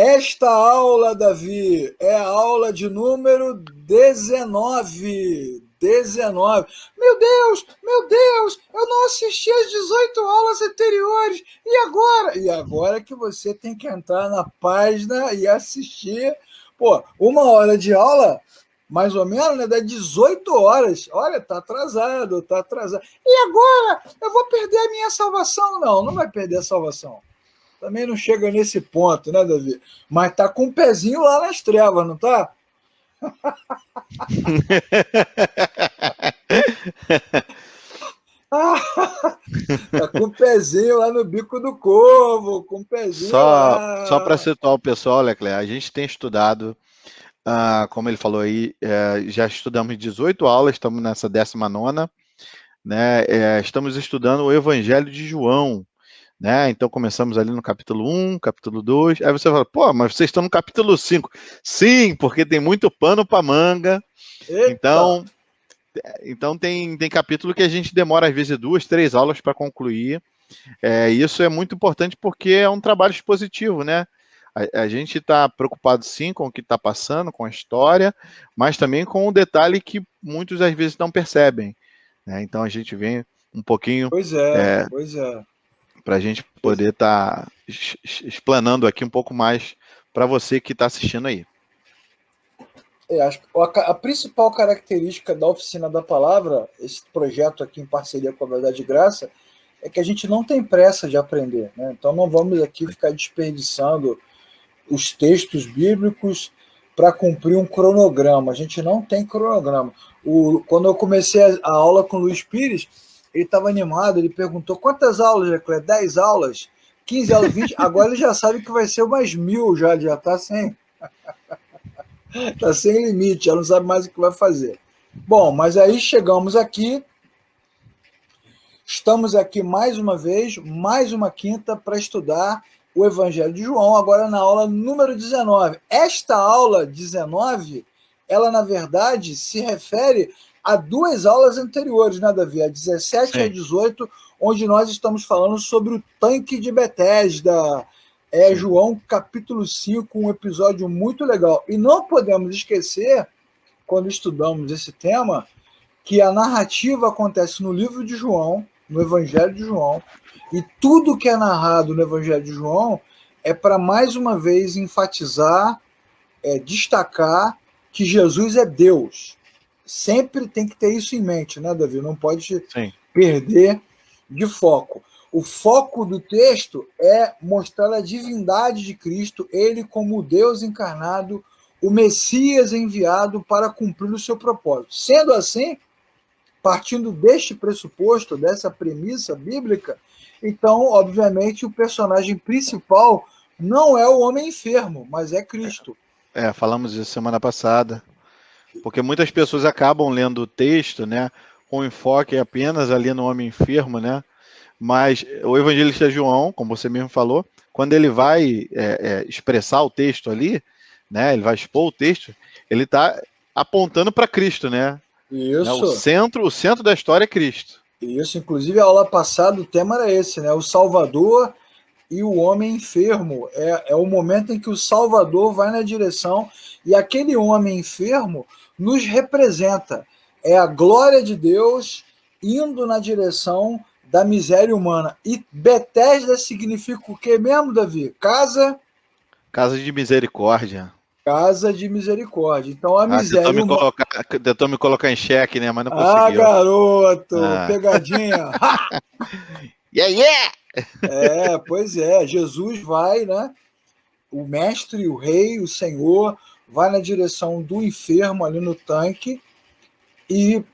Esta aula, Davi, é a aula de número 19. 19. Meu Deus, eu não assisti as 18 aulas anteriores. E agora? E agora que você tem que entrar na página e assistir. Pô, 1 hora de aula, mais ou menos, né? Dá 18 horas. Olha, tá atrasado, tá atrasado. E agora? Eu vou perder a minha salvação? Não, não vai perder a salvação. Também não chega nesse ponto, né, Davi? Mas tá com um pezinho lá nas trevas, não tá? Tá com um pezinho lá no bico do corvo, com um pezinho Só para lá. situar o pessoal, Leclerc, a gente tem estudado, como ele falou aí, já estudamos 18 aulas, estamos nessa 19ª, né? Estamos estudando o Evangelho de João, né? Então começamos ali no capítulo 1, capítulo 2, aí você fala, pô, mas vocês estão no capítulo 5. Sim, porque tem muito pano para manga, Eita! então, tem capítulo que a gente demora às vezes 2, 3 aulas para concluir. Isso é muito importante porque é um trabalho expositivo, né? A gente está preocupado sim com o que está passando, com a história, mas também com o detalhe que muitos às vezes não percebem, né? Então a gente vem um pouquinho Pois é, pois é. para a gente poder estar explanando aqui um pouco mais para você que está assistindo aí. Acho que a principal característica da Oficina da Palavra, esse projeto aqui em parceria com a Verdade e Graça, é que a gente não tem pressa de aprender, né? Então não vamos aqui ficar desperdiçando os textos bíblicos para cumprir um cronograma. A gente não tem cronograma. Quando eu comecei a aula com o Luiz Pires, ele estava animado, ele perguntou quantas aulas, Leclerc? 10 aulas? 15 aulas, 20? Agora ele já sabe que vai ser umas 1000 já, ele já está sem limite, já não sabe mais o que vai fazer. Bom, mas aí chegamos aqui, estamos aqui mais uma vez, mais uma quinta para estudar o Evangelho de João, agora na aula número 19. Esta aula 19, ela na verdade se refere a 2 aulas anteriores, né, Davi? A 17 e a Sim, 18, onde nós estamos falando sobre o tanque de Betesda. sim. João capítulo 5, um episódio muito legal. E não podemos esquecer, quando estudamos esse tema, que a narrativa acontece no livro de João, no Evangelho de João, e tudo que é narrado no Evangelho de João é para, mais uma vez, enfatizar, destacar que Jesus é Deus. Sempre tem que ter isso em mente, né, Davi? Não pode Sim. perder de foco. O foco do texto é mostrar a divindade de Cristo, ele como Deus encarnado, o Messias enviado para cumprir o seu propósito. Sendo assim, partindo deste pressuposto, dessa premissa bíblica, então, obviamente, o personagem principal não é o homem enfermo, mas é Cristo. Falamos isso semana passada, porque muitas pessoas acabam lendo o texto, né, com enfoque apenas ali no homem enfermo, né? Mas o evangelista João, como você mesmo falou, quando ele vai expressar o texto ali, né, ele vai expor o texto, ele está apontando para Cristo, né? O Isso. centro da história é Cristo. Isso, inclusive a aula passada o tema era esse, né? O Salvador e o homem enfermo. É o momento em que o Salvador vai na direção e aquele homem enfermo nos representa. É a glória de Deus indo na direção da miséria humana. E Betesda significa o que mesmo, Davi? Casa de misericórdia. Casa de misericórdia. Então a miséria humana. Tentou me colocar em xeque, né? Mas não Ah, conseguiu. garoto! Ah. Pegadinha! Ha! Yeah, yeah! Pois é. Jesus vai, né? O mestre, o rei, o senhor, vai na direção do enfermo ali no tanque e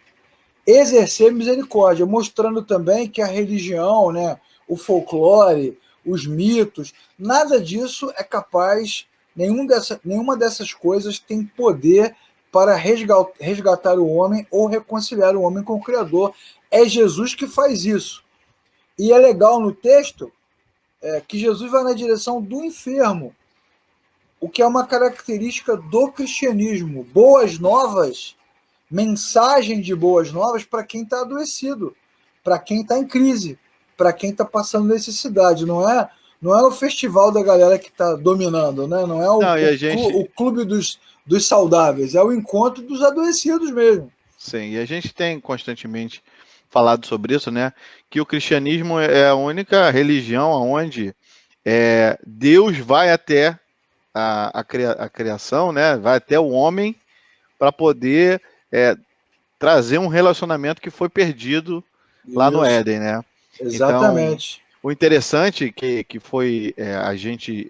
exercer misericórdia, mostrando também que a religião, né, o folclore, os mitos, nada disso é capaz, nenhuma dessas coisas tem poder para resgatar o homem ou reconciliar o homem com o Criador. É Jesus que faz isso. E é legal no texto que Jesus vai na direção do enfermo, o que é uma característica do cristianismo. Boas novas, mensagem de boas novas para quem está adoecido, para quem está em crise, para quem está passando necessidade. Não é não é o festival da galera que está dominando, né? Não é Não, o clube dos saudáveis, é o encontro dos adoecidos mesmo. Sim, e a gente tem constantemente falado sobre isso, né? Que o cristianismo é a única religião onde Deus vai até a criação, né? Vai até o homem para poder trazer um relacionamento que foi perdido lá no Isso, Éden, né? Então, exatamente. o interessante que foi a gente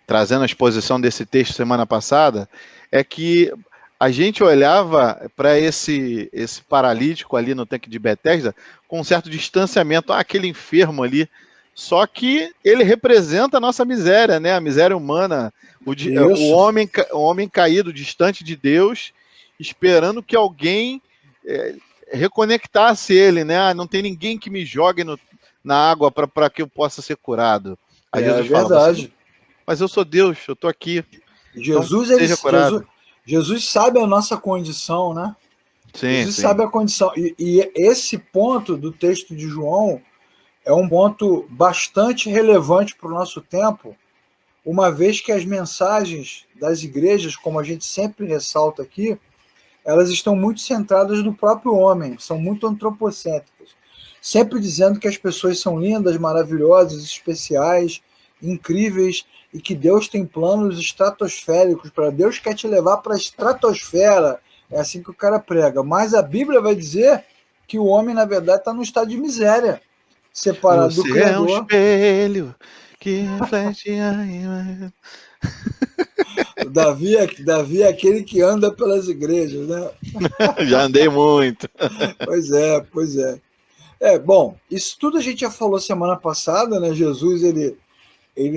trazendo a exposição desse texto semana passada é que a gente olhava para esse paralítico ali no tanque de Betesda com um certo distanciamento, aquele enfermo ali. Só que ele representa a nossa miséria, né? A miséria humana, o homem caído, distante de Deus, esperando que alguém reconectasse ele, né? Ah, não tem ninguém que me jogue na água para que eu possa ser curado. Aí Jesus fala, Verdade. mas eu sou Deus, eu estou aqui. Jesus, então, seja curado. Jesus sabe a nossa condição, né? Sim, Jesus sim. sabe a condição. E esse ponto do texto de João é um ponto bastante relevante para o nosso tempo, uma vez que as mensagens das igrejas, como a gente sempre ressalta aqui, elas estão muito centradas no próprio homem, são muito antropocêntricas, sempre dizendo que as pessoas são lindas, maravilhosas, especiais, incríveis, e que Deus tem planos estratosféricos para Deus quer te levar para a estratosfera. É assim que o cara prega. Mas a Bíblia vai dizer que o homem, na verdade, está no estado de miséria, separado do Você é um Criador. espelho que reflete a imagem. Davi é aquele que anda pelas igrejas, né? Já andei muito. Pois é, pois é. Bom, isso tudo a gente já falou semana passada, né? Jesus, ele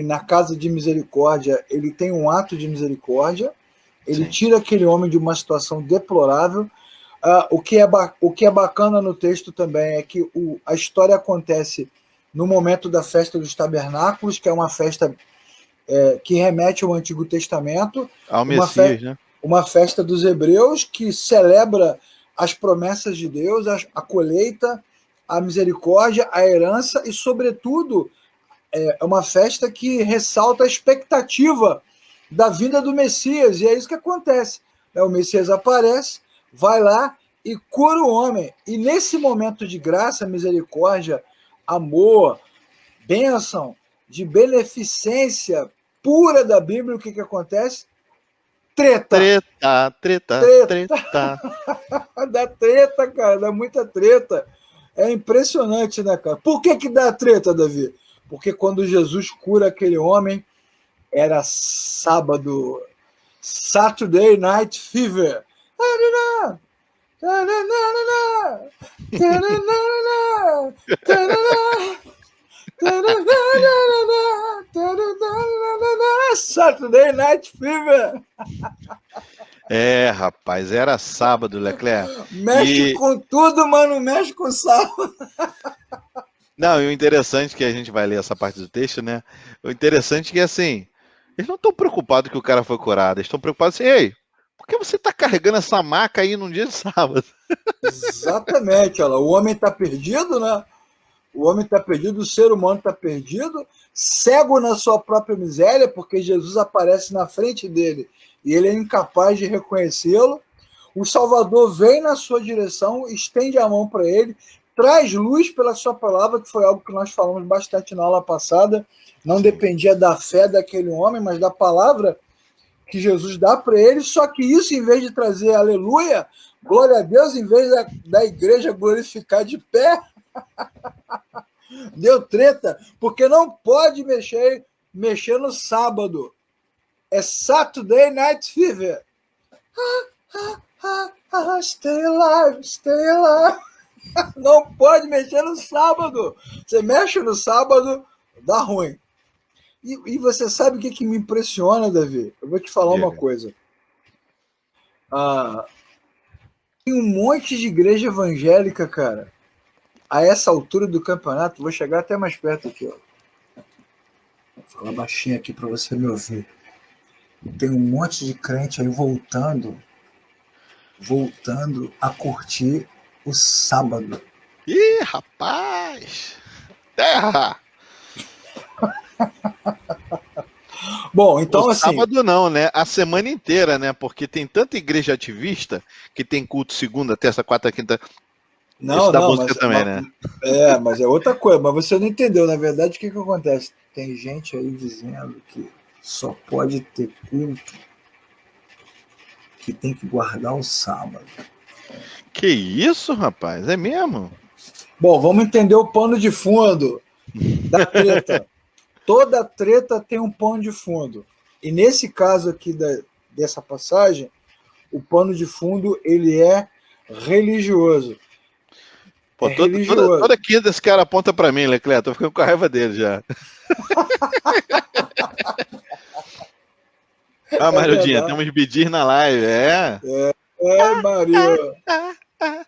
na casa de misericórdia, ele tem um ato de misericórdia, ele Sim. tira aquele homem de uma situação deplorável. O que é bacana no texto também é que a história acontece no momento da festa dos tabernáculos, que é uma festa que remete ao Antigo Testamento, Ao Messias, né? uma festa dos hebreus que celebra as promessas de Deus, a colheita, a misericórdia, a herança e, sobretudo, é uma festa que ressalta a expectativa da vinda do Messias, e é isso que acontece. O Messias aparece, vai lá e cura o homem. E nesse momento de graça, misericórdia, amor, bênção, de beneficência pura da Bíblia, o que acontece? Treta. Treta. Dá treta, cara, dá muita treta. É impressionante, né, cara? Por que dá treta, Davi? Porque quando Jesus cura aquele homem, era sábado, Saturday Night Fever. Saturday Night Fever. Rapaz, era sábado, Leclerc. Mexe com tudo, mas não mexe com sábado. Não, e o interessante é que a gente vai ler essa parte do texto, né? O interessante é que, assim, eles não estão preocupados que o cara foi curado. Eles estão preocupados assim, ei, por que você está carregando essa maca aí num dia de sábado? Exatamente, olha, o homem está perdido, né? O homem está perdido, o ser humano está perdido, cego na sua própria miséria, porque Jesus aparece na frente dele e ele é incapaz de reconhecê-lo. O Salvador vem na sua direção, estende a mão para ele, traz luz pela sua palavra, que foi algo que nós falamos bastante na aula passada. Não dependia da fé daquele homem, mas da palavra que Jesus dá para ele. Só que isso, em vez de trazer aleluia, glória a Deus, em vez da igreja glorificar de pé, deu treta, porque não pode mexer no sábado. É Saturday Night Fever. Stay alive, stay alive. Não pode mexer no sábado. Você mexe no sábado, dá ruim. E você sabe o que me impressiona, Davi? Eu vou te falar uma coisa. Tem um monte de igreja evangélica, cara. A essa altura do campeonato, vou chegar até mais perto aqui, ó. Vou falar baixinho aqui para você me ouvir. Tem um monte de crente aí voltando a curtir o sábado. Ih, rapaz! Terra! Bom, então O assim, sábado não, né? A semana inteira, né? Porque tem tanta igreja ativista que tem culto segunda, terça, quarta, quinta. Isso da não, música também, né? mas é outra coisa, mas você não entendeu. Na verdade, o que acontece? Tem gente aí dizendo que só pode ter culto que tem que guardar o sábado. Que isso, rapaz? É mesmo? Bom, vamos entender o pano de fundo da treta. Toda treta tem um pano de fundo. E nesse caso aqui dessa passagem, o pano de fundo ele é religioso. Pô, É toda religioso. quinta esse cara aponta pra mim, Leclerc. Tô ficando com a raiva dele já. Ah, É Marildinha, verdade. temos Bidir na live. É. É, Maria. Ah, ah,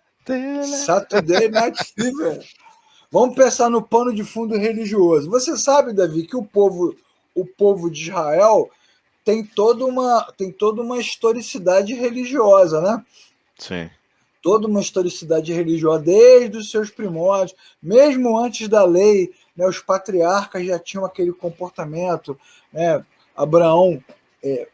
Saturday Night Fever. Vamos pensar no pano de fundo religioso. Você sabe, Davi, que o povo de Israel tem toda uma historicidade religiosa, né? Sim, Toda uma historicidade religiosa desde os seus primórdios, mesmo antes da lei, né, os patriarcas já tinham aquele comportamento, né? Abraão é,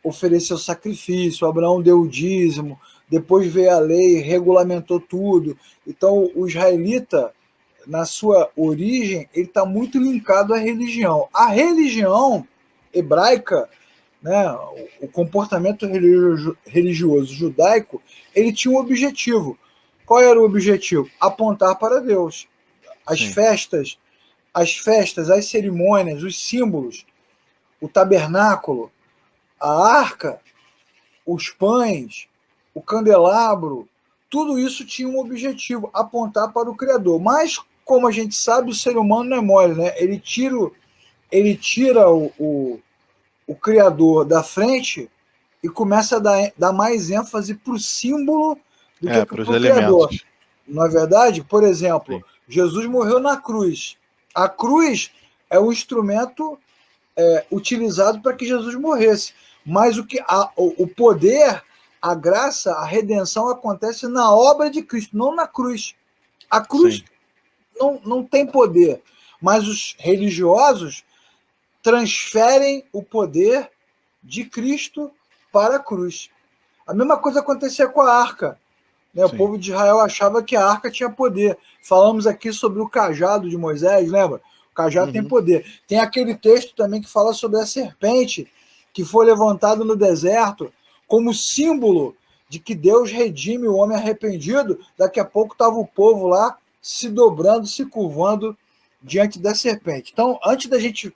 ofereceu sacrifício, Abraão deu o dízimo, depois veio a lei, regulamentou tudo. Então, o israelita, na sua origem, ele está muito linkado à religião. A religião hebraica, né, o comportamento religioso judaico, ele tinha um objetivo. Qual era o objetivo? Apontar para Deus. As sim. festas, as cerimônias, os símbolos, o tabernáculo, a arca, os pães, o candelabro, tudo isso tinha um objetivo, apontar para o Criador. Mas, como a gente sabe, o ser humano não é mole, né? Ele tira o Criador da frente e começa a dar mais ênfase para o símbolo do que Para os para o Criador. elementos. Não é verdade? Por exemplo, Sim, Jesus morreu na cruz. A cruz é o instrumento utilizado para que Jesus morresse. Mas o poder, a graça, a redenção acontece na obra de Cristo, não na cruz. A cruz sim, não tem poder, mas os religiosos transferem o poder de Cristo para a cruz. A mesma coisa acontecia com a arca. Né? O sim. povo de Israel achava que a arca tinha poder. Falamos aqui sobre o cajado de Moisés, lembra? O cajado tem Uhum. poder. Tem aquele texto também que fala sobre a serpente que foi levantada no deserto como símbolo de que Deus redime o homem arrependido. Daqui a pouco estava o povo lá se dobrando, se curvando diante da serpente. Então, antes da gente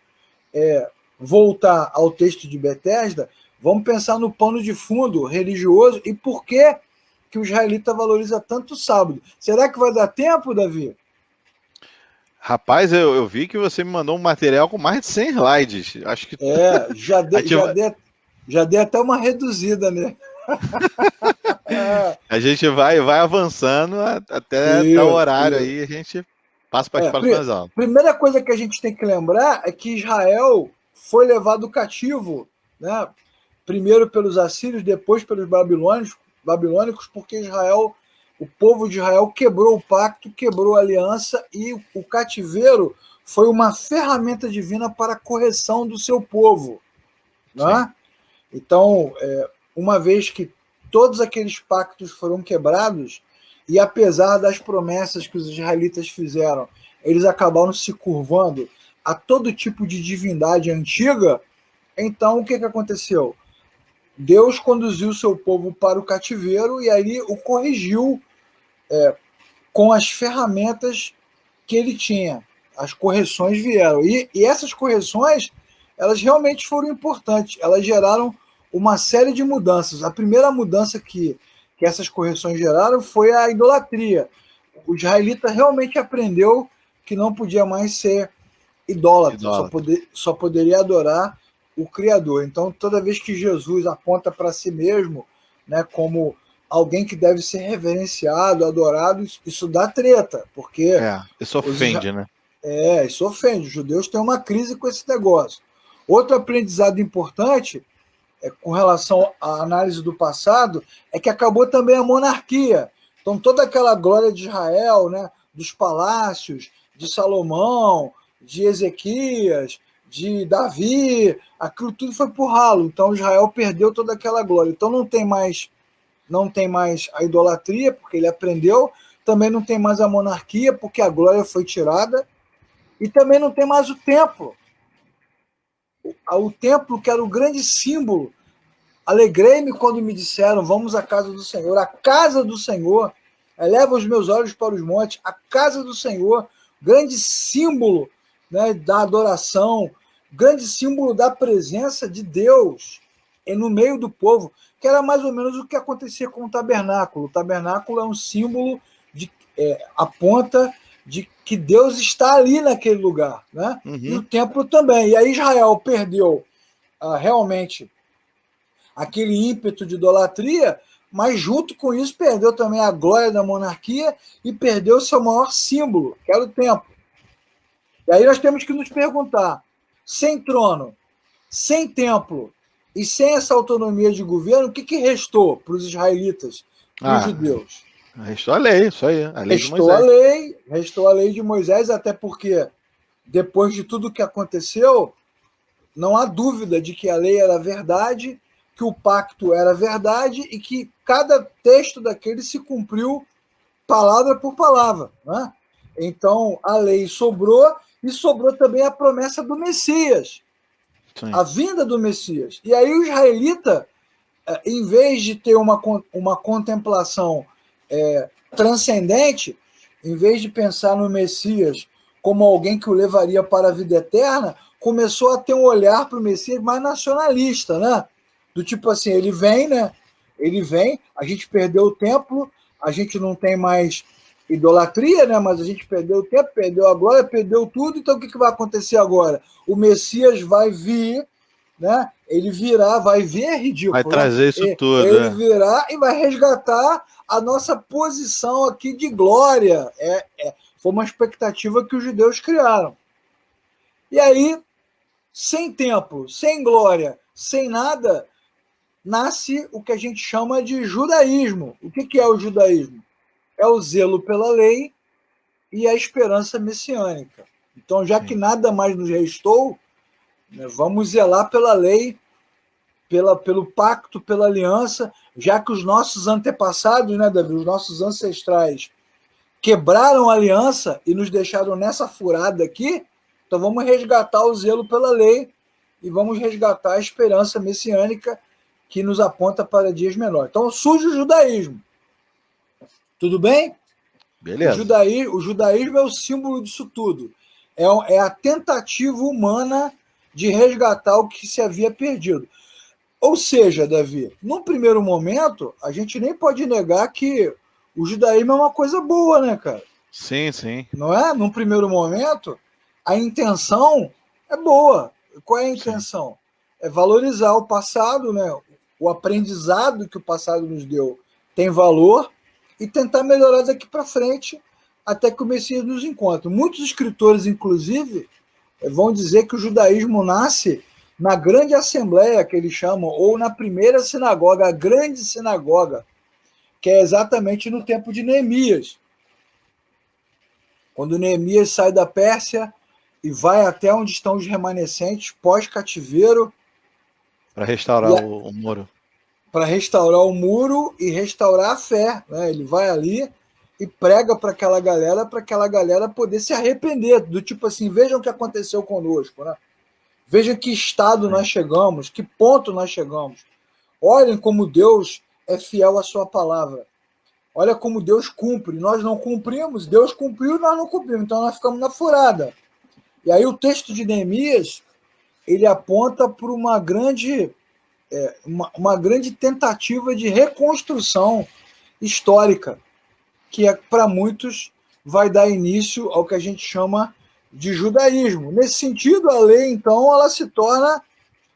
voltar ao texto de Betesda, vamos pensar no pano de fundo religioso e por que o israelita valoriza tanto o sábado. Será que vai dar tempo, Davi? Rapaz, eu vi que você me mandou um material com mais de 100 slides. Acho que É, a gente, já dei até uma reduzida, né? a gente vai avançando até o Isso, horário isso. aí, a gente passa para as próximas aulas. Primeira coisa que a gente tem que lembrar é que Israel foi levado cativo, né? Primeiro pelos assírios, depois pelos babilônicos, porque o povo de Israel quebrou o pacto, quebrou a aliança e o cativeiro foi uma ferramenta divina para a correção do seu povo, Sim, né? Então, uma vez que todos aqueles pactos foram quebrados, e apesar das promessas que os israelitas fizeram, eles acabaram se curvando a todo tipo de divindade antiga, então o que aconteceu? Deus conduziu o seu povo para o cativeiro e aí o corrigiu com as ferramentas que ele tinha. As correções vieram. E essas correções, elas realmente foram importantes. Elas geraram uma série de mudanças. A primeira mudança que essas correções geraram foi a idolatria. O israelita realmente aprendeu que não podia mais ser idólatra, idólatra. só poderia adorar o Criador. Então, toda vez que Jesus aponta para si mesmo, né, como alguém que deve ser reverenciado, adorado, isso dá treta, porque Isso os, ofende, né? isso ofende. Os judeus têm uma crise com esse negócio. Outro aprendizado importante com relação à análise do passado é que acabou também a monarquia. Então, toda aquela glória de Israel, né, dos palácios, de Salomão, de Ezequias, de Davi, aquilo tudo foi por ralo. Então Israel perdeu toda aquela glória. Então não tem mais a idolatria, porque ele aprendeu, também não tem mais a monarquia, porque a glória foi tirada, e também não tem mais o templo. O templo, que era o grande símbolo. Alegrei-me quando me disseram, vamos à casa do Senhor. A casa do Senhor, eleva os meus olhos para os montes, a casa do Senhor, grande símbolo, né, da adoração, grande símbolo da presença de Deus no meio do povo, que era mais ou menos o que acontecia com o tabernáculo. O tabernáculo é um símbolo aponta de que Deus está ali naquele lugar, né? E o templo também. E aí Israel perdeu realmente aquele ímpeto de idolatria, mas junto com isso perdeu também a glória da monarquia e perdeu o seu maior símbolo, que era o templo. E aí nós temos que nos perguntar, sem trono, sem templo e sem essa autonomia de governo, o que restou para os israelitas, para os judeus? Restou a lei, isso aí, a lei de Restou Moisés. Restou a lei de Moisés, até porque depois de tudo que aconteceu, não há dúvida de que a lei era verdade, que o pacto era verdade e que cada texto daquele se cumpriu palavra por palavra, né? Então a lei sobrou e sobrou também a promessa do Messias, sim, a vinda do Messias. E aí o israelita, em vez de ter uma contemplação transcendente, em vez de pensar no Messias como alguém que o levaria para a vida eterna, começou a ter um olhar para o Messias mais nacionalista, né? Do tipo assim, ele vem, né? Ele vem, a gente perdeu o templo, a gente não tem mais idolatria, né? Mas a gente perdeu o tempo, perdeu a glória, perdeu tudo, então o que vai acontecer agora? O Messias vai vir, né? Ele virá, vai vir, é ridículo. Vai trazer, né? Isso tudo. Ele virá e vai resgatar a nossa posição aqui de glória. Foi uma expectativa que os judeus criaram. E aí, sem templo, sem glória, sem nada, nasce o que a gente chama de judaísmo. O que é o judaísmo? É o zelo pela lei e a esperança messiânica. Então, já que nada mais nos restou, né, vamos zelar pela lei, pelo pacto, pela aliança, já que os nossos antepassados, né, Davi, os nossos ancestrais, quebraram a aliança e nos deixaram nessa furada aqui, então vamos resgatar o zelo pela lei e vamos resgatar a esperança messiânica que nos aponta para dias menores. Então surge o judaísmo. Tudo bem? Beleza. O judaísmo é o símbolo disso tudo. É a tentativa humana de resgatar o que se havia perdido. Ou seja, Davi, num primeiro momento, a gente nem pode negar que o judaísmo é uma coisa boa, né, cara? Sim, sim. Não é? Num primeiro momento, a intenção é boa. Qual é a intenção? Sim. É valorizar o passado, né? O aprendizado que o passado nos deu tem valor e tentar melhorar daqui para frente até que o Messias nos encontre. Muitos escritores, inclusive, vão dizer que o judaísmo nasce na grande assembleia, que eles chamam, ou na primeira sinagoga, a grande sinagoga, que é exatamente no tempo de Neemias. Quando Neemias sai da Pérsia e vai até onde estão os remanescentes pós-cativeiro. Para restaurar o muro. Para restaurar o muro e restaurar a fé, né? Ele vai ali e prega para aquela galera poder se arrepender, do tipo assim, vejam o que aconteceu conosco, né? Vejam que estado nós chegamos, que ponto nós chegamos. Olhem como Deus é fiel à sua palavra. Olha como Deus cumpre. Nós não cumprimos, Deus cumpriu e nós não cumprimos. Então nós ficamos na furada. E aí o texto de Neemias, ele aponta para uma grande tentativa de reconstrução histórica, que para muitos vai dar início ao que a gente chama de judaísmo. Nesse sentido, a lei, então, ela se torna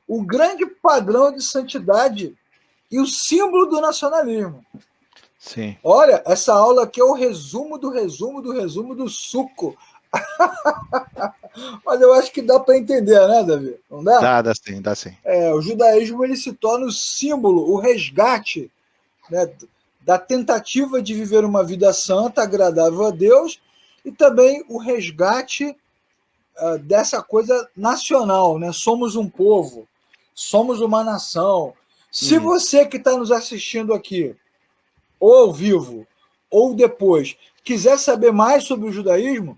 o grande padrão de santidade e o símbolo do nacionalismo. Sim. Olha, essa aula aqui é o resumo do suco. Mas eu acho que dá para entender, né, Davi? Não dá? Dá sim. O judaísmo ele se torna o símbolo, o resgate, né, da tentativa de viver uma vida santa, agradável a Deus, e também o resgate dessa coisa nacional, né? Somos um povo, somos uma nação. Se você que está nos assistindo aqui, ou ao vivo, ou depois, quiser saber mais sobre o judaísmo,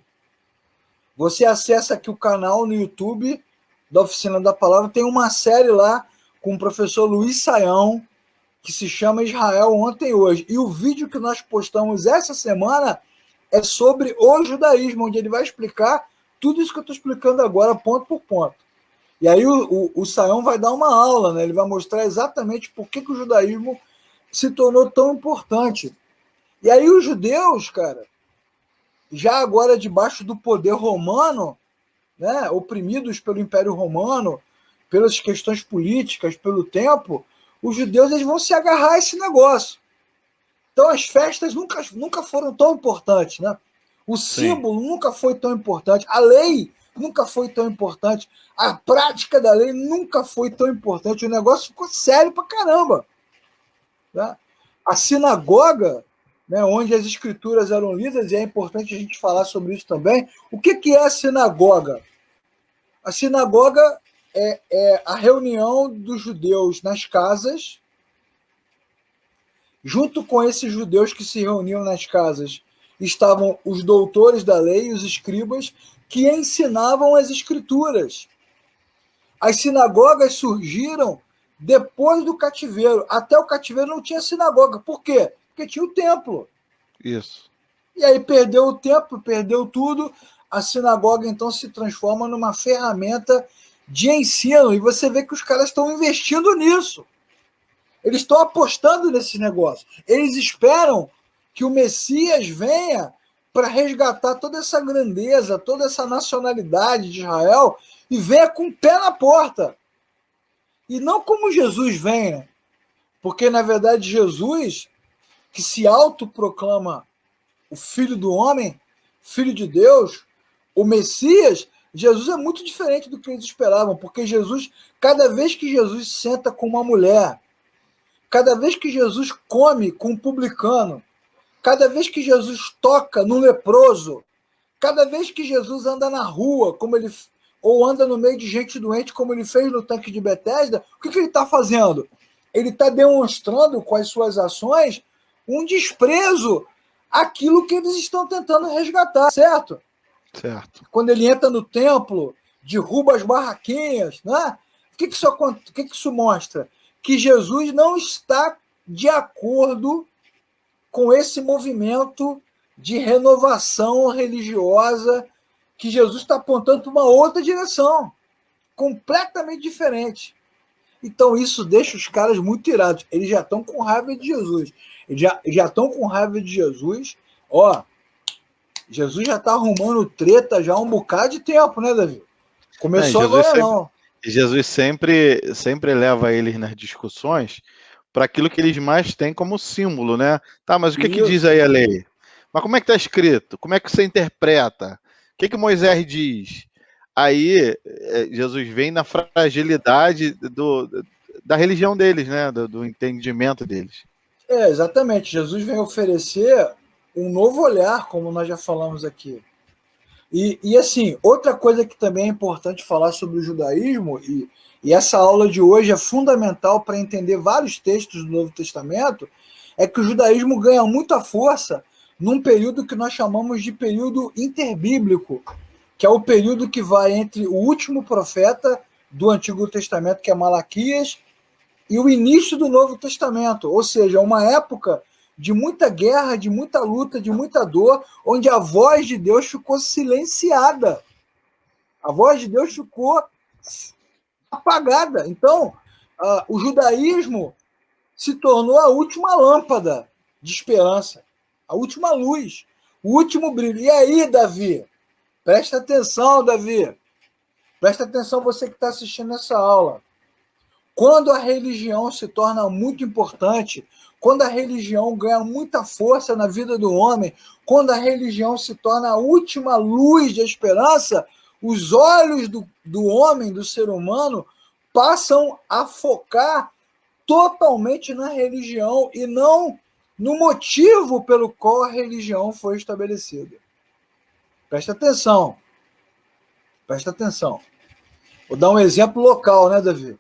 você acessa aqui o canal no YouTube da Oficina da Palavra. Tem uma série lá com o professor Luiz Saião, que se chama Israel Ontem e Hoje. E o vídeo que nós postamos essa semana é sobre o judaísmo, onde ele vai explicar tudo isso que eu estou explicando agora, ponto por ponto. E aí o Saião vai dar uma aula, né? Ele vai mostrar exatamente por que o judaísmo se tornou tão importante. E aí os judeus, cara, já agora debaixo do poder romano, né, oprimidos pelo Império Romano, pelas questões políticas, pelo tempo, os judeus eles vão se agarrar a esse negócio. Então as festas nunca foram tão importantes, né? O símbolo nunca foi tão importante, a lei nunca foi tão importante, a prática da lei nunca foi tão importante, o negócio ficou sério pra caramba. Né? A sinagoga, né, onde as escrituras eram lidas, e é importante a gente falar sobre isso também. O que é a sinagoga? A sinagoga é a reunião dos judeus nas casas. Junto com esses judeus que se reuniam nas casas, estavam os doutores da lei, os escribas, que ensinavam as escrituras. As sinagogas surgiram depois do cativeiro. Até o cativeiro não tinha sinagoga. Por quê? Porque tinha o templo. Isso. E aí perdeu o templo, perdeu tudo. A sinagoga, então, se transforma numa ferramenta de ensino. E você vê que os caras estão investindo nisso. Eles estão apostando nesse negócio. Eles esperam que o Messias venha para resgatar toda essa grandeza, toda essa nacionalidade de Israel e venha com o pé na porta. E não como Jesus vem, né? Porque, na verdade, Jesus, que se autoproclama o Filho do Homem, Filho de Deus, o Messias, Jesus é muito diferente do que eles esperavam, porque Jesus, cada vez que Jesus senta com uma mulher, cada vez que Jesus come com um publicano, cada vez que Jesus toca no leproso, cada vez que Jesus anda na rua, ou anda no meio de gente doente, como ele fez no tanque de Betesda, o que ele está fazendo? Ele está demonstrando com as suas ações um desprezo àquilo que eles estão tentando resgatar, certo? Certo. Quando ele entra no templo, derruba as barraquinhas, né? O que isso mostra? Que Jesus não está de acordo com esse movimento de renovação religiosa, que Jesus está apontando para uma outra direção, completamente diferente. Então isso deixa os caras muito irados. Eles já estão com raiva de Jesus. Eles já estão com raiva de Jesus. Ó, Jesus já está arrumando treta já há um bocado de tempo, né, Davi? Começou agora não. Jesus sempre leva eles nas discussões para aquilo que eles mais têm como símbolo, né? Tá, mas o que diz aí a lei? Mas como é que está escrito? Como é que você interpreta? O que Moisés diz? Aí Jesus vem na fragilidade da religião deles, né? Do entendimento deles. Exatamente. Jesus vem oferecer um novo olhar, como nós já falamos aqui. E assim, outra coisa que também é importante falar sobre o judaísmo, e essa aula de hoje é fundamental para entender vários textos do Novo Testamento, é que o judaísmo ganha muita força num período que nós chamamos de período interbíblico, que é o período que vai entre o último profeta do Antigo Testamento, que é Malaquias, e o início do Novo Testamento, ou seja, uma época de muita guerra, de muita luta, de muita dor, onde a voz de Deus ficou silenciada. A voz de Deus ficou apagada. Então, o judaísmo se tornou a última lâmpada de esperança, a última luz, o último brilho. E aí, Davi? Presta atenção, Davi. Presta atenção você que está assistindo essa aula. Quando a religião se torna muito importante, quando a religião ganha muita força na vida do homem, quando a religião se torna a última luz de esperança, os olhos do homem, do ser humano, passam a focar totalmente na religião e não no motivo pelo qual a religião foi estabelecida. Presta atenção. Presta atenção. Vou dar um exemplo local, né, Davi?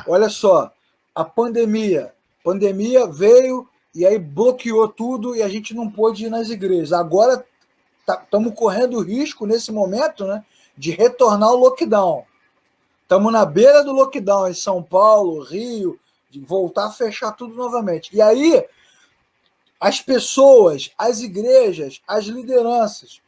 Olha só, a pandemia. A pandemia veio e aí bloqueou tudo e a gente não pôde ir nas igrejas. Agora estamos correndo o risco, nesse momento, né, de retornar ao lockdown. Estamos na beira do lockdown em São Paulo, Rio, de voltar a fechar tudo novamente. E aí, as pessoas, as igrejas, as lideranças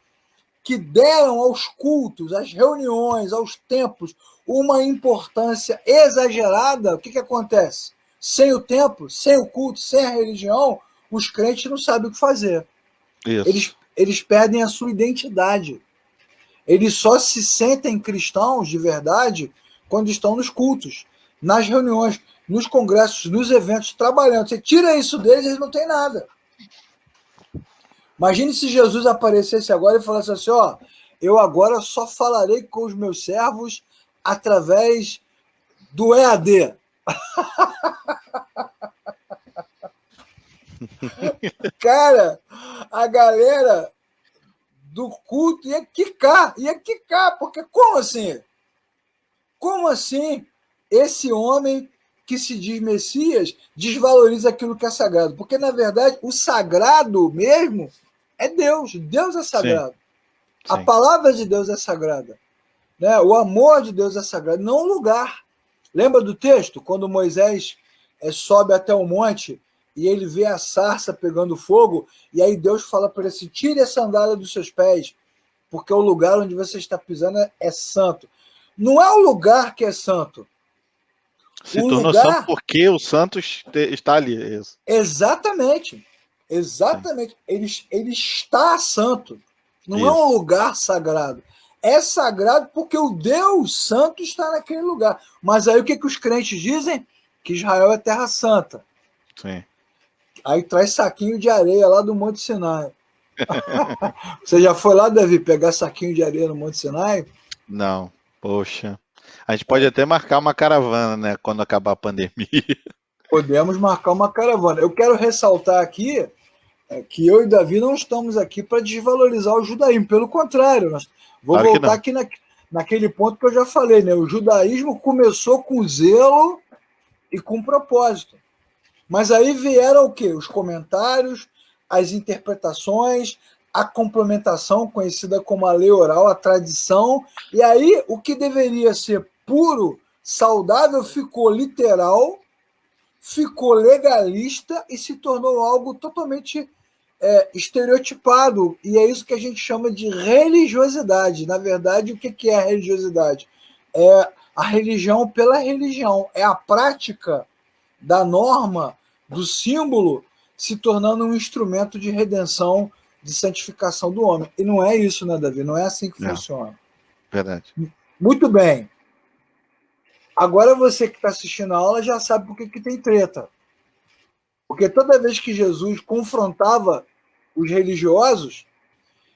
que deram aos cultos, às reuniões, aos templos, uma importância exagerada, o que acontece? Sem o templo, sem o culto, sem a religião, os crentes não sabem o que fazer. Eles perdem a sua identidade. Eles só se sentem cristãos de verdade quando estão nos cultos, nas reuniões, nos congressos, nos eventos, trabalhando. Você tira isso deles, eles não têm nada. Imagine se Jesus aparecesse agora e falasse assim, ó, eu agora só falarei com os meus servos através do EAD. Cara, a galera do culto ia quicar, porque como assim? Como assim esse homem que se diz Messias desvaloriza aquilo que é sagrado? Porque, na verdade, o sagrado mesmo é Deus. Deus é sagrado. Sim. A palavra de Deus é sagrada. Né? O amor de Deus é sagrado, não o lugar. Lembra do texto? Quando Moisés sobe até o monte e ele vê a sarça pegando fogo, e aí Deus fala para ele assim, tire a sandália dos seus pés, porque o lugar onde você está pisando é santo. Não é o lugar que é santo. Se tornou santo porque o santo está ali. Isso. Exatamente. Ele está santo. Não é um lugar sagrado. É sagrado porque o Deus santo está naquele lugar. Mas aí o que os crentes dizem? Que Israel é terra santa. Sim. Aí traz saquinho de areia lá do Monte Sinai. Você já foi lá, Davi, pegar saquinho de areia no Monte Sinai? Não. Poxa. A gente pode até marcar uma caravana, né? Quando acabar a pandemia. Podemos marcar uma caravana. Eu quero ressaltar aqui que eu e Davi não estamos aqui para desvalorizar o judaísmo. Pelo contrário, vou claro voltar aqui naquele ponto que eu já falei, né? O judaísmo começou com zelo e com propósito. Mas aí vieram o quê? Os comentários, as interpretações, a complementação, conhecida como a lei oral, a tradição, e aí o que deveria ser puro, saudável, ficou literal, ficou legalista e se tornou algo totalmente estereotipado, e é isso que a gente chama de religiosidade. Na verdade, o que é a religiosidade? É a religião pela religião, é a prática da norma, do símbolo, se tornando um instrumento de redenção, de santificação do homem. E não é isso, né, Davi? Não é assim que funciona. Verdade. Muito bem. Agora você que está assistindo a aula já sabe por que tem treta. Porque toda vez que Jesus confrontava os religiosos,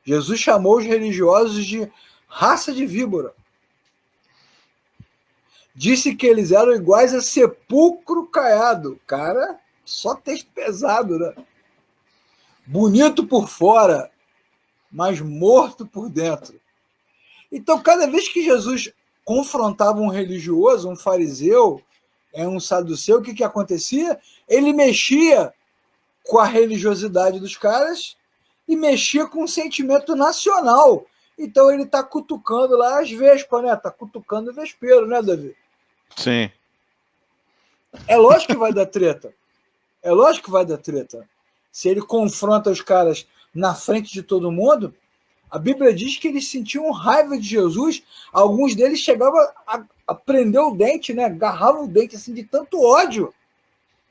Jesus chamou os religiosos de raça de víbora. Disse que eles eram iguais a sepulcro caiado. Cara, só texto pesado, né? Bonito por fora, mas morto por dentro. Então, cada vez que Jesus confrontava um religioso, um fariseu, um saduceu, o que acontecia? Ele mexia com a religiosidade dos caras e mexia com o sentimento nacional. Então, ele está cutucando lá as vespas, né? Está cutucando o vespeiro, né, Davi? Sim. É lógico que vai dar treta. É lógico que vai dar treta. Se ele confronta os caras na frente de todo mundo, a Bíblia diz que eles sentiam raiva de Jesus. Alguns deles chegavam a prender o dente, né? Agarravam o dente assim, de tanto ódio.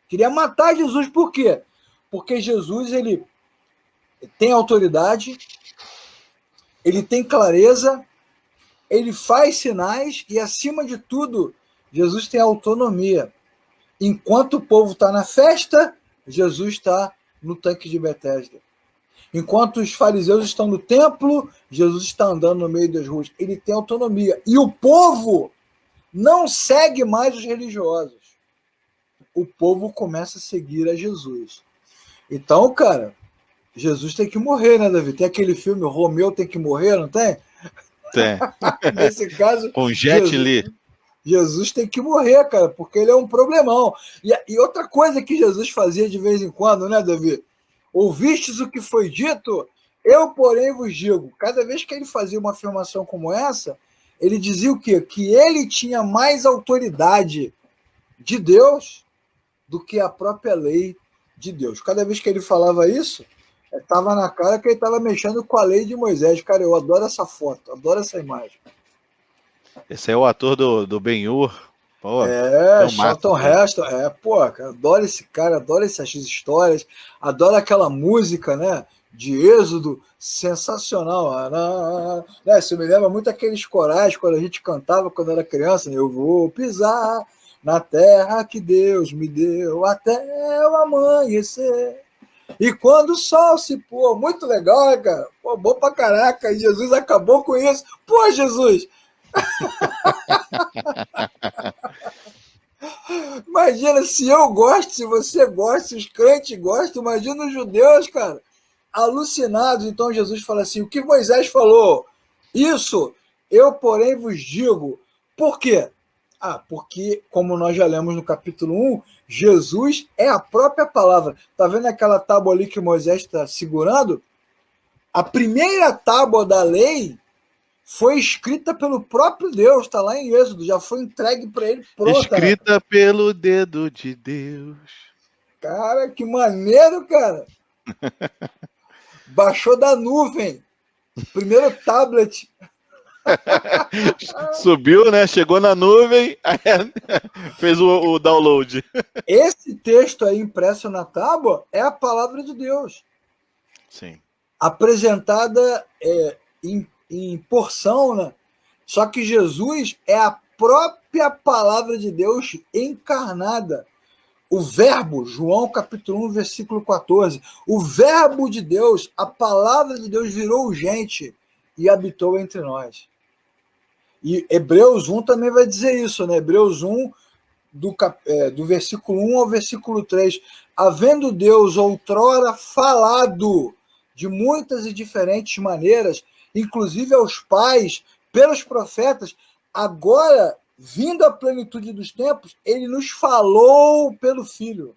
Queria matar Jesus. Por quê? Porque Jesus, ele tem autoridade, ele tem clareza, ele faz sinais e, acima de tudo, Jesus tem autonomia. Enquanto o povo está na festa, Jesus está no tanque de Betesda. Enquanto os fariseus estão no templo, Jesus está andando no meio das ruas. Ele tem autonomia. E o povo não segue mais os religiosos. O povo começa a seguir a Jesus. Então, cara, Jesus tem que morrer, né, Davi? Tem aquele filme, Romeu tem que morrer, não tem? É. Nesse caso, Com Jet Li. Jesus tem que morrer, cara, porque ele é um problemão. E outra coisa que Jesus fazia de vez em quando, né, Davi? Ouvistes o que foi dito? Eu, porém, vos digo. Cada vez que ele fazia uma afirmação como essa, ele dizia o quê? Que ele tinha mais autoridade de Deus do que a própria lei de Deus. Cada vez que ele falava isso, estava na cara que ele estava mexendo com a lei de Moisés. Cara, eu adoro essa foto, adoro essa imagem. Esse é o ator do Ben-Hur. Pô, Charlton Heston, pô, cara, adoro esse cara, adoro essas histórias, adoro aquela música, né, de Êxodo, sensacional, né, isso me lembra muito aqueles corais quando a gente cantava quando era criança, né, eu vou pisar na terra que Deus me deu até o amanhecer, e quando o sol se pôr, muito legal, cara, pô, bom pra caraca, e Jesus acabou com isso, pô, Jesus, imagina se eu gosto, se você gosta, se os crentes gostam, imagina os judeus, cara, alucinados. Então Jesus fala assim: o que Moisés falou? Isso eu, porém, vos digo. Por quê? Porque, como nós já lemos no capítulo 1, Jesus é a própria palavra. Tá vendo aquela tábua ali que Moisés está segurando? A primeira tábua da lei foi escrita pelo próprio Deus, está lá em Êxodo, já foi entregue para ele pronta. Escrita pelo dedo de Deus. Cara, que maneiro, cara. Baixou da nuvem. Primeiro tablet. Subiu, né? Chegou na nuvem, aí fez o download. Esse texto aí impresso na tábua é a palavra de Deus. Sim. Apresentada em porção, né? Só que Jesus é a própria palavra de Deus encarnada. O verbo, João capítulo 1, versículo 14, o verbo de Deus, a palavra de Deus virou gente e habitou entre nós. E Hebreus 1 também vai dizer isso, né? Hebreus 1, do versículo 1 ao versículo 3. Havendo Deus outrora falado de muitas e diferentes maneiras, inclusive aos pais, pelos profetas, agora, vindo à plenitude dos tempos, ele nos falou pelo Filho.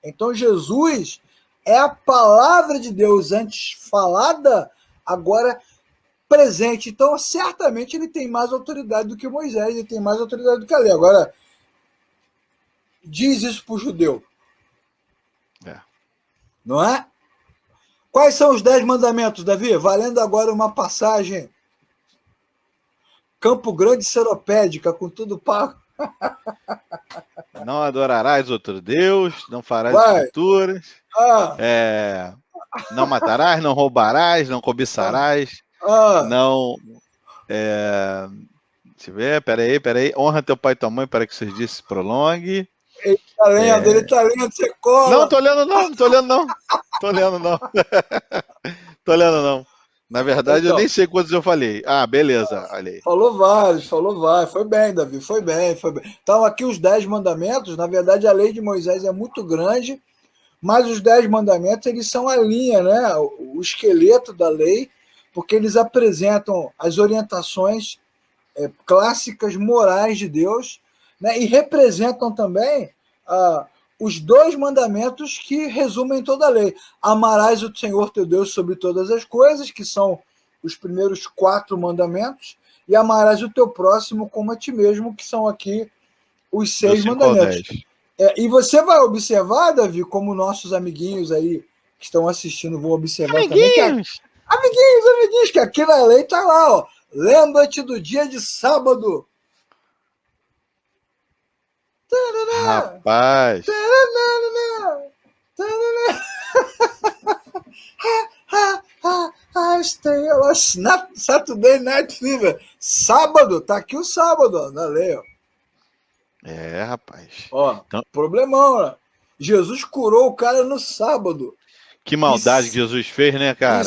Então Jesus é a palavra de Deus antes falada, agora presente. Então, certamente, ele tem mais autoridade do que Moisés, ele tem mais autoridade do que a lei. Agora, diz isso para o judeu. Não é? Quais são os 10 mandamentos, Davi? Valendo agora uma passagem Campo Grande Seropédica, com tudo pago. Não adorarás outro Deus, não farás escrituras, não matarás, não roubarás, não cobiçarás, não... deixa eu ver, peraí. Honra teu pai e tua mãe para que o serviço se prolongue. Ele tá lendo, você cola. Não, tô olhando não. Na verdade, então, eu nem sei quantos eu falei. Beleza, olha aí. Falou vários. Foi bem, Davi, foi bem. Então, aqui os 10 mandamentos, na verdade, a lei de Moisés é muito grande, mas os 10 mandamentos, eles são a linha, né? O esqueleto da lei, porque eles apresentam as orientações clássicas morais de Deus, né? E representam também os 2 mandamentos que resumem toda a lei. Amarás o Senhor teu Deus sobre todas as coisas, que são os primeiros 4 mandamentos, e amarás o teu próximo como a ti mesmo, que são aqui os 6 mandamentos. E você vai observar, Davi, como nossos amiguinhos aí que estão assistindo vão observar também. Amiguinhos, que aqui na lei está lá, ó. Lembra-te do dia de sábado. Rapaz. Saturday Night Fever. Sábado, tá aqui o sábado, ó, na lei, ó. Rapaz. Então... Problemão, né? Jesus curou o cara no sábado. Que maldade que Jesus fez, né, cara?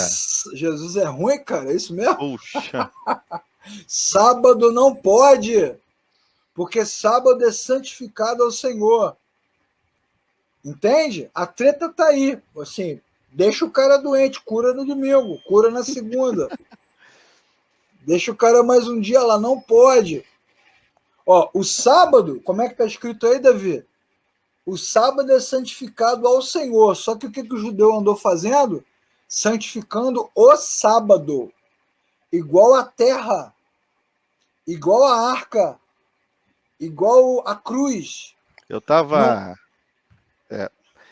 Jesus é ruim, cara, é isso mesmo? Puxa. Sábado não pode, porque sábado é santificado ao Senhor. Entende? A treta tá aí. Assim, deixa o cara doente, cura no domingo, cura na segunda. Deixa o cara mais um dia lá, não pode. Ó, o sábado, como é que está escrito aí, Davi? O sábado é santificado ao Senhor. Só que o que o judeu andou fazendo? Santificando o sábado. Igual a terra, igual a arca, igual a cruz. Eu Não... estava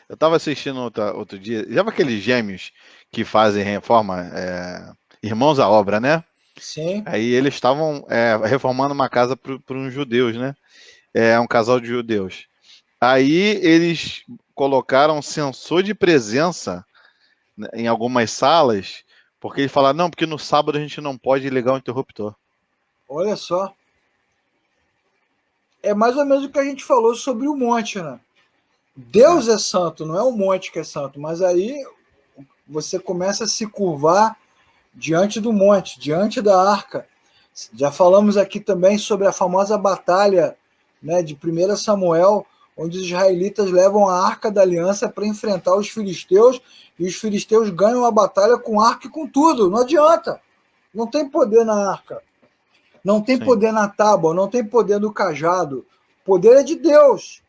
eu tava assistindo outro dia, já viu aqueles gêmeos que fazem reforma, irmãos à obra, né? Sim. Aí eles estavam reformando uma casa para uns judeus, né? É um casal de judeus. Aí eles colocaram sensor de presença, né, em algumas salas, porque eles falaram, não, porque no sábado a gente não pode ligar o interruptor. Olha só. É mais ou menos o que a gente falou sobre o monte, né? Deus é santo, não é o monte que é santo, mas aí você começa a se curvar diante do monte, diante da arca. Já falamos aqui também sobre a famosa batalha, né, de 1 Samuel, onde os israelitas levam a arca da aliança para enfrentar os filisteus, e os filisteus ganham a batalha com arca e com tudo. Não adianta. Não tem poder na arca. Não tem Sim. poder na tábua, não tem poder no cajado. O poder é de Deus.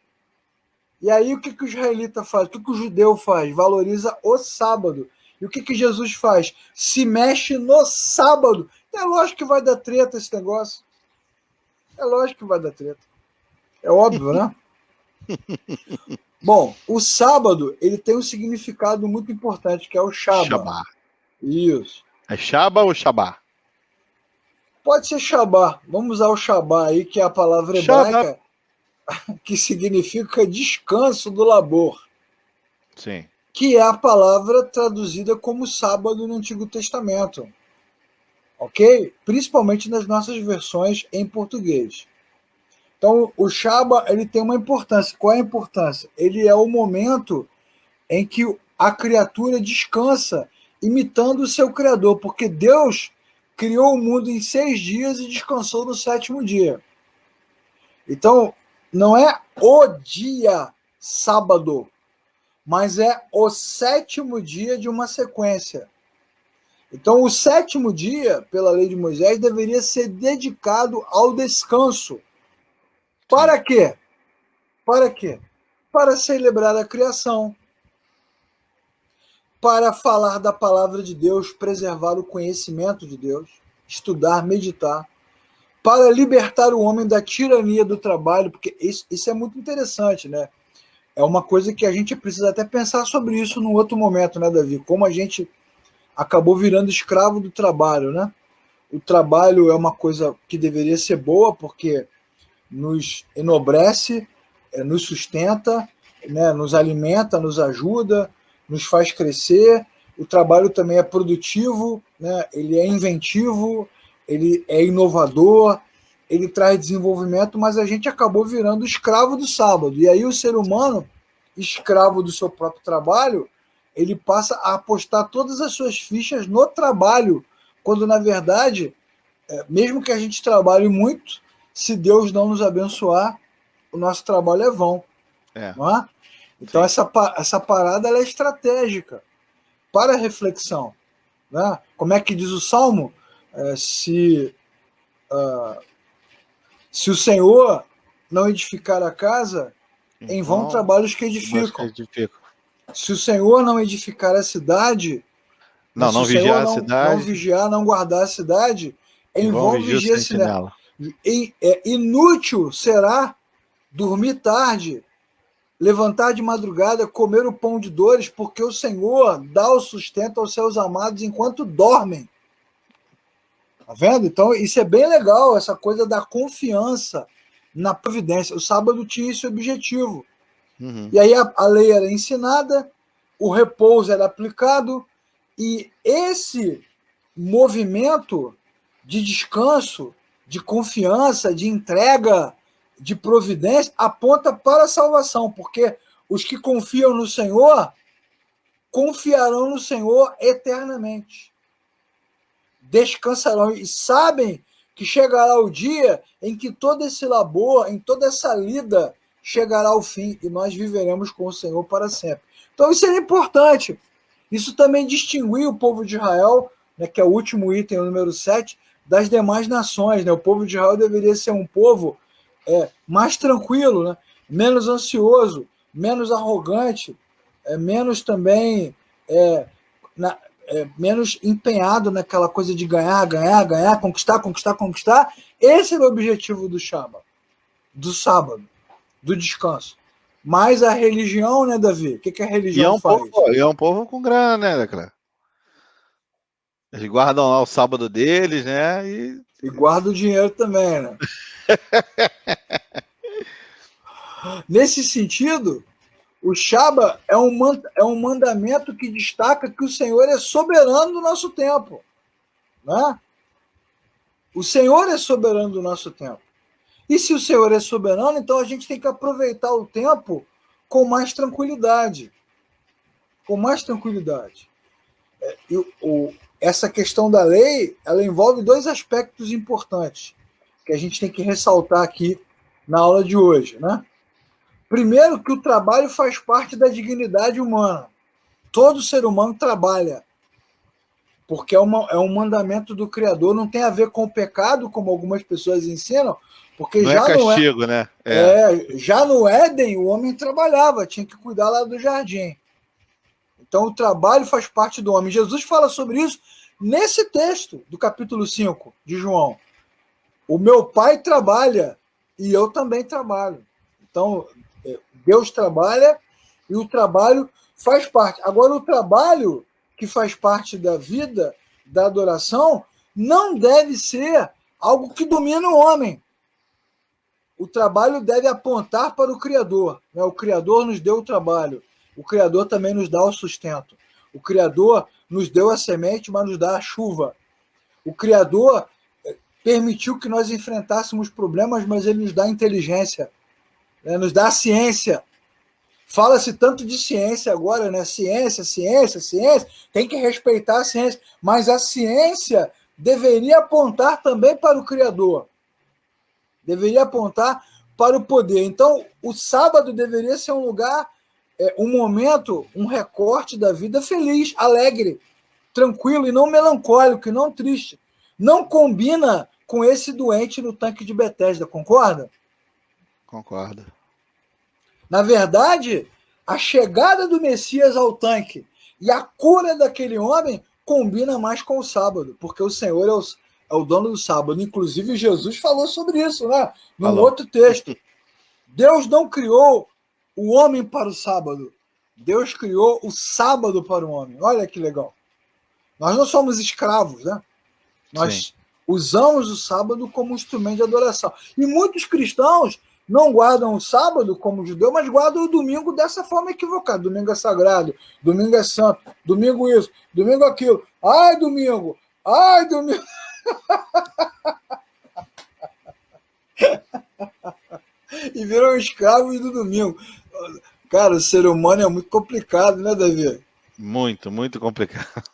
E aí o que o israelita faz? O que o judeu faz? Valoriza o sábado. E o que Jesus faz? Se mexe no sábado. É lógico que vai dar treta esse negócio. É lógico que vai dar treta. É óbvio, né? Bom, o sábado ele tem um significado muito importante, que é o Shaba. Shabá. Isso. É Shaba ou Shabá? Pode ser Shabá. Vamos usar o Shabá aí, que é a palavra Shabá. hebraica que significa descanso do labor, Sim. que é a palavra traduzida como sábado no Antigo Testamento. Ok? Principalmente nas nossas versões em português. Então, o Shaba ele tem uma importância. Qual é a importância? Ele é o momento em que a criatura descansa, imitando o seu Criador, porque Deus criou o mundo em 6 dias e descansou no 7º dia. Então, não é o dia sábado, mas é o 7º dia de uma sequência. Então, o 7º dia, pela lei de Moisés, deveria ser dedicado ao descanso. Para quê? Para quê? Para celebrar a criação, para falar da palavra de Deus, preservar o conhecimento de Deus, estudar, meditar, para libertar o homem da tirania do trabalho, porque isso é muito interessante, né? É uma coisa que a gente precisa até pensar sobre isso num outro momento, né, Davi? Como a gente acabou virando escravo do trabalho, né? O trabalho é uma coisa que deveria ser boa, porque nos enobrece, nos sustenta, né, nos alimenta, nos ajuda, nos faz crescer. O trabalho também é produtivo, né, ele é inventivo, ele é inovador, ele traz desenvolvimento, mas a gente acabou virando escravo do sábado. E aí o ser humano, escravo do seu próprio trabalho, ele passa a apostar todas as suas fichas no trabalho, quando na verdade, mesmo que a gente trabalhe muito, se Deus não nos abençoar, o nosso trabalho é vão. Não é? Então essa parada ela é estratégica para a reflexão. Né? Como é que diz o Salmo? Se o Senhor não edificar a casa, em vão trabalhos que edificam. Se o Senhor não edificar a cidade, não, se o vigiar Senhor a cidade, não vigiar, não guardar a cidade, em vão vigia a sentinela. Inútil será dormir tarde, levantar de madrugada, comer o pão de dores, porque o Senhor dá o sustento aos seus amados enquanto dormem. Tá vendo? Então, isso é bem legal, essa coisa da confiança na providência. O sábado tinha esse objetivo. E aí a lei era ensinada, o repouso era aplicado, e esse movimento de descanso, de confiança, de entrega, de providência, aponta para a salvação, porque os que confiam no Senhor confiarão no Senhor eternamente. Descansarão e sabem que chegará o dia em que todo esse labor, em toda essa lida, chegará ao fim e nós viveremos com o Senhor para sempre. Então isso é importante. Isso também distinguiu o povo de Israel né, que é o último item, o número 7, das demais nações. Né? O povo de Israel deveria ser um povo mais tranquilo, né? Menos ansioso, menos arrogante, menos também menos empenhado naquela coisa de ganhar, ganhar, ganhar, conquistar, conquistar, conquistar. Esse era o objetivo do sábado, do descanso. Mas a religião, né, Davi? O que a religião faz? É um povo com grana, né, Declan? Eles guardam lá o sábado deles, né? E guarda o dinheiro também, né? Nesse sentido, o Shaba é um mandamento que destaca que o Senhor é soberano do nosso tempo. Né? O Senhor é soberano do nosso tempo. E se o Senhor é soberano, então a gente tem que aproveitar o tempo com mais tranquilidade. Com mais tranquilidade. Essa questão da lei, ela envolve dois aspectos importantes que a gente tem que ressaltar aqui na aula de hoje, né? Primeiro, que o trabalho faz parte da dignidade humana. Todo ser humano trabalha, porque é um mandamento do Criador, não tem a ver com o pecado, como algumas pessoas ensinam, porque não já é castigo, né? Já no Éden, o homem trabalhava, tinha que cuidar lá do jardim. Então, o trabalho faz parte do homem. Jesus fala sobre isso nesse texto do capítulo 5 de João. O meu pai trabalha e eu também trabalho. Então, Deus trabalha e o trabalho faz parte. Agora, o trabalho que faz parte da vida, da adoração, não deve ser algo que domina o homem. O trabalho deve apontar para o Criador. Né? O Criador nos deu o trabalho. O Criador também nos dá o sustento. O Criador nos deu a semente, mas nos dá a chuva. O Criador permitiu que nós enfrentássemos problemas, mas ele nos dá inteligência, né? Nos dá a ciência. Fala-se tanto de ciência agora, né? Ciência, ciência, ciência. Tem que respeitar a ciência. Mas a ciência deveria apontar também para o Criador. Deveria apontar para o poder. Então, o sábado deveria ser um lugar, um momento, um recorte da vida feliz, alegre, tranquilo e não melancólico, e não triste. Não combina com esse doente no tanque de Betesda, concorda? Concordo. Na verdade, a chegada do Messias ao tanque e a cura daquele homem combina mais com o sábado, porque o Senhor é o dono do sábado. Inclusive, Jesus falou sobre isso, né? Num outro texto. Deus não criou o homem para o sábado. Deus criou o sábado para o homem. Olha que legal. Nós não somos escravos, né? Nós usamos o sábado como instrumento de adoração. E muitos cristãos não guardam o sábado como judeu, mas guardam o domingo dessa forma equivocada. Domingo é sagrado, domingo é santo, domingo isso, domingo aquilo. Ai, domingo! Ai, domingo! E viram escravos do domingo. Cara, o ser humano é muito complicado, né, Davi? Muito, muito complicado.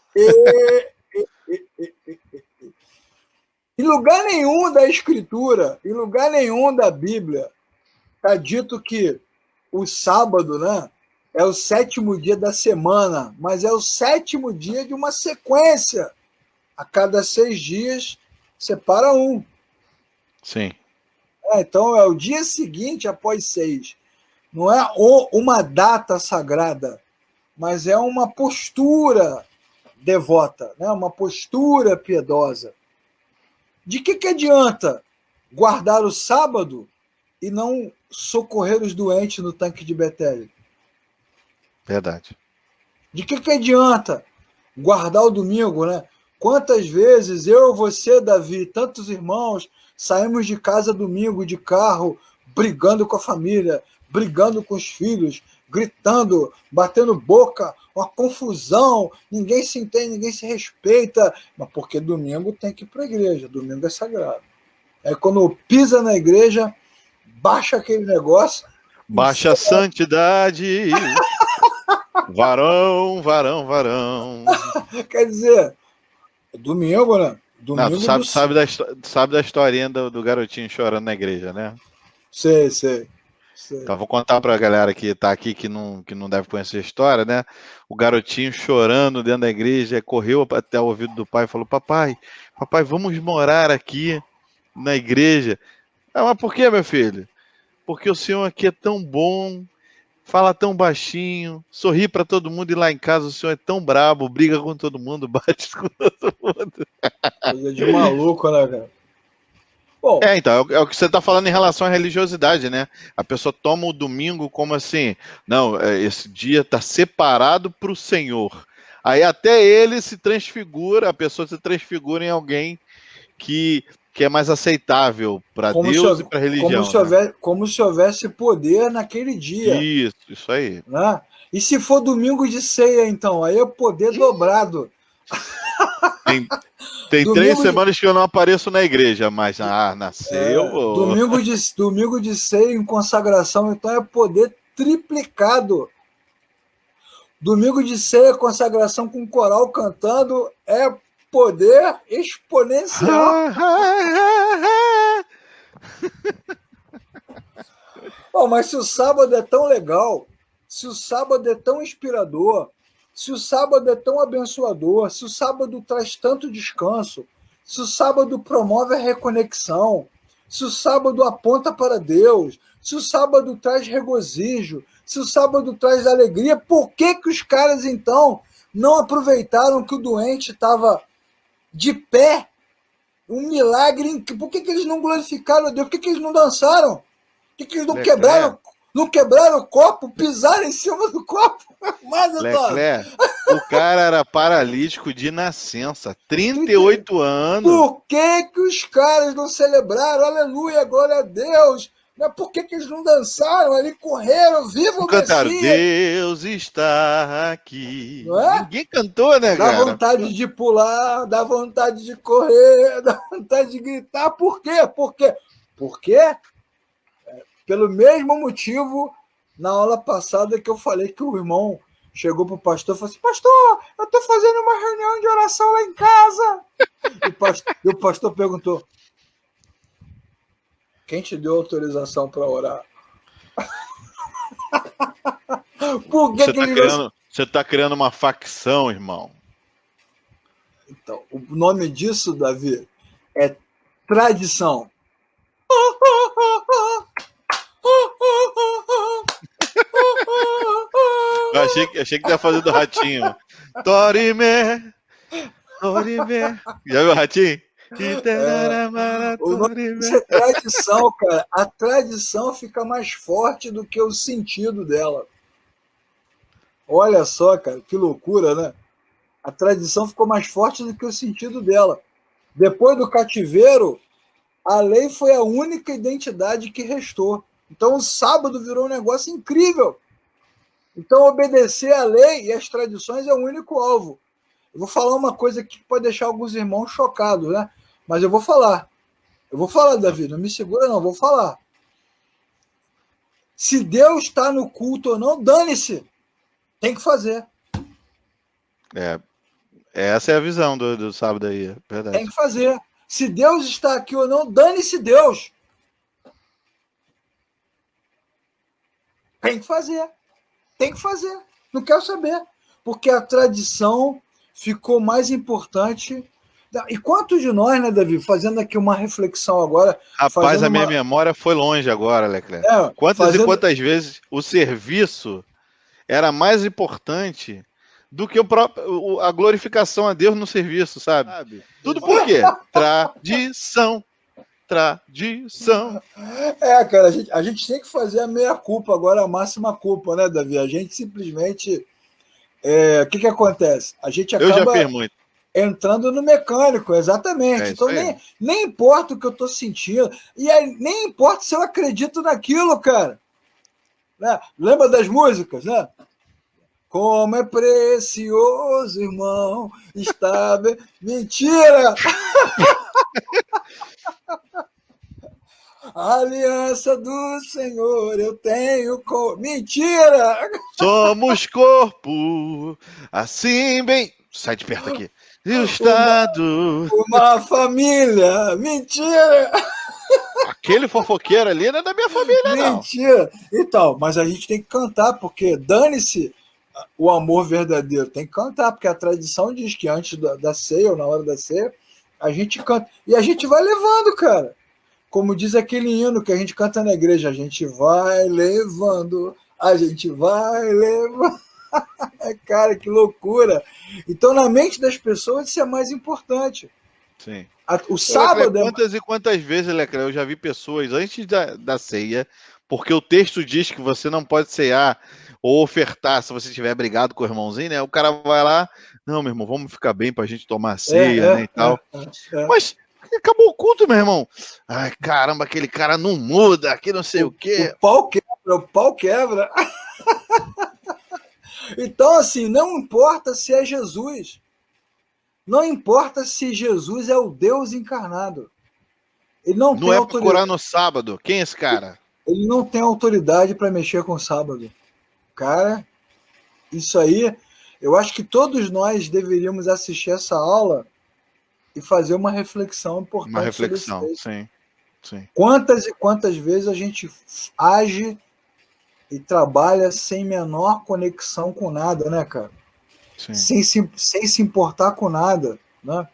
Em lugar nenhum da Escritura, em lugar nenhum da Bíblia, está dito que o sábado, né, é o 7º dia da semana, mas é o 7º dia de uma sequência. A cada 6 dias, separa um. Sim. Então, é o dia seguinte após 6. Não é uma data sagrada, mas é uma postura devota, né? Uma postura piedosa. De que adianta guardar o sábado e não socorrer os doentes no tanque de Betesda? Verdade. De que adianta guardar o domingo, né? Quantas vezes eu, você, Davi, tantos irmãos, saímos de casa domingo de carro, brigando com a família, brigando com os filhos, gritando, batendo boca, uma confusão, ninguém se entende, ninguém se respeita, mas porque domingo tem que ir para a igreja, domingo é sagrado. Aí quando pisa na igreja, baixa aquele negócio. Baixa a santidade, varão, varão, varão. Quer dizer, domingo, né? Domingo. Não, tu sabe da historinha do garotinho chorando na igreja, né? Sei. Então, vou contar para a galera que está aqui que não deve conhecer a história, né? O garotinho chorando dentro da igreja, correu até o ouvido do pai e falou: papai, vamos morar aqui na igreja. Ah, mas por que, meu filho? Porque o senhor aqui é tão bom, fala tão baixinho, sorri para todo mundo, e lá em casa o senhor é tão brabo, briga com todo mundo, bate com todo mundo. Coisa de maluco, né, cara? Bom, Então, é o que você está falando em relação à religiosidade, né? A pessoa toma o domingo como assim, não, esse dia está separado para o Senhor. Aí até ele se transfigura, a pessoa se transfigura em alguém que é mais aceitável para Deus e para a religião. Como se houvesse poder naquele dia. Isso aí. Né? E se for domingo de ceia, então? Aí é poder dobrado. Tem 3 semanas que eu não apareço na igreja, mas nasceu. Domingo de ceia em consagração, então é poder triplicado. Domingo de ceia, consagração com coral cantando, é poder exponencial. Bom, mas se o sábado é tão legal, se o sábado é tão inspirador, se o sábado é tão abençoador, se o sábado traz tanto descanso, se o sábado promove a reconexão, se o sábado aponta para Deus, se o sábado traz regozijo, se o sábado traz alegria, por que os caras, então, não aproveitaram que o doente estava de pé? Um milagre. Por que eles não glorificaram a Deus? Por que eles não dançaram? Por que eles não quebraram? Não quebraram o copo, pisaram em cima do copo. Mas, Leclerc, o cara era paralítico de nascença, 38 anos. Por que os caras não celebraram? Aleluia, glória a Deus. Por que eles não dançaram ali, correram, viva o Messias? Cantaram, Deus está aqui. Não é? Ninguém cantou, né, cara? Dá vontade de pular, dá vontade de correr, dá vontade de gritar. Por quê? Por quê? Pelo mesmo motivo, na aula passada que eu falei que o irmão chegou para o pastor e falou assim: pastor, eu estou fazendo uma reunião de oração lá em casa. E o pastor perguntou: quem te deu autorização para orar? Por que você está criando uma facção, irmão. Então, o nome disso, Davi, é tradição. Eu achei que ia fazer do ratinho. Torime. Já viu o ratinho? Isso é tradição, cara. A tradição fica mais forte do que o sentido dela. Olha só, cara, que loucura, né? A tradição ficou mais forte do que o sentido dela. Depois do cativeiro, a lei foi a única identidade que restou. Então o sábado virou um negócio incrível. Então obedecer à lei e às tradições é o único alvo. Eu vou falar uma coisa que pode deixar alguns irmãos chocados, né? Mas eu vou falar. Davi, não me segura não, vou falar. Se Deus está no culto ou não, dane-se. Tem que fazer. Essa é a visão do sábado aí, é verdade. Tem que fazer. Se Deus está aqui ou não, dane-se Deus. Tem que fazer. Não quero saber. Porque a tradição ficou mais importante. E quantos de nós, né, Davi, fazendo aqui uma reflexão agora... Rapaz, a minha memória foi longe agora, Leclerc. Quantas vezes o serviço era mais importante do que a glorificação a Deus no serviço, sabe? Tudo por quê? Tradição. Cara, a gente tem que fazer a meia-culpa agora, a máxima culpa, né, Davi? A gente simplesmente... O que acontece? A gente acaba... Eu já fiz muito. Entrando no mecânico, exatamente. Então nem importa o que eu estou sentindo, e aí, nem importa se eu acredito naquilo, cara. Né? Lembra das músicas, né? Como é precioso, irmão, está bem... Mentira! A aliança do Senhor eu tenho com... Mentira! Somos corpo, assim bem... Sai de perto aqui. E o Estado... Uma família. Mentira! Aquele fofoqueiro ali não é da minha família, não. Mentira! Então, mas a gente tem que cantar, porque dane-se o amor verdadeiro. Tem que cantar, porque a tradição diz que antes da ceia ou na hora da ceia, a gente canta. E a gente vai levando, cara. Como diz aquele hino que a gente canta na igreja, a gente vai levando, a gente vai levando. Cara, que loucura! Então, na mente das pessoas, isso é mais importante. Sim. O sábado quantas e quantas vezes, Leclerc, eu já vi pessoas antes da ceia, porque o texto diz que você não pode cear ou ofertar se você tiver brigado com o irmãozinho, né? O cara vai lá, não, meu irmão, vamos ficar bem pra gente tomar a ceia, né, e tal. Mas acabou o culto, meu irmão. Ai, caramba, aquele cara não muda, que não sei o quê. O pau quebra. Então, assim, não importa se é Jesus. Não importa se Jesus é o Deus encarnado. Ele não tem é autoridade. Para curar no sábado. Quem é esse cara? Ele não tem autoridade para mexer com o sábado. Cara, isso aí, eu acho que todos nós deveríamos assistir essa aula e fazer uma reflexão importante. Uma reflexão, sim. Quantas e quantas vezes a gente age e trabalha sem menor conexão com nada, né, cara? Sem se importar com nada, né?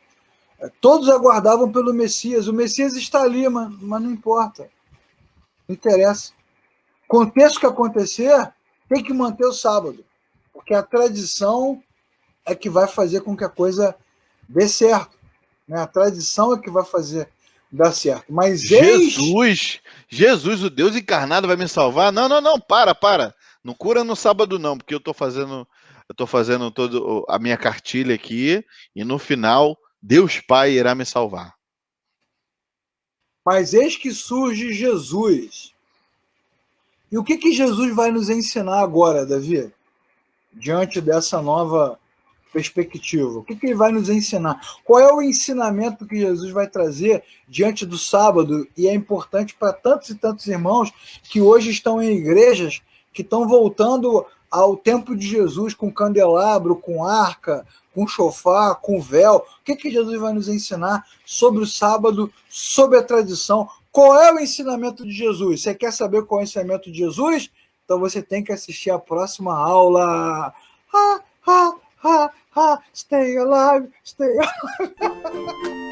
Todos aguardavam pelo Messias. O Messias está ali, mas não importa. Não interessa. Aconteça o que acontecer, tem que manter o sábado. Porque a tradição é que vai fazer com que a coisa dê certo. Né? A tradição é que vai fazer dar certo. Mas Jesus, o Deus encarnado, vai me salvar? Não, para. Não cura no sábado, não, porque eu estou fazendo toda a minha cartilha aqui, e no final, Deus Pai irá me salvar. Mas eis que surge Jesus. E o que Jesus vai nos ensinar agora, Davi? Diante dessa nova perspectiva. O que ele vai nos ensinar? Qual é o ensinamento que Jesus vai trazer diante do sábado? E é importante para tantos e tantos irmãos que hoje estão em igrejas que estão voltando ao tempo de Jesus com candelabro, com arca, com chofar, com véu. O que Jesus vai nos ensinar sobre o sábado, sobre a tradição? Qual é o ensinamento de Jesus? Você quer saber qual é o ensinamento de Jesus? Então você tem que assistir a próxima aula. Stay alive, stay alive.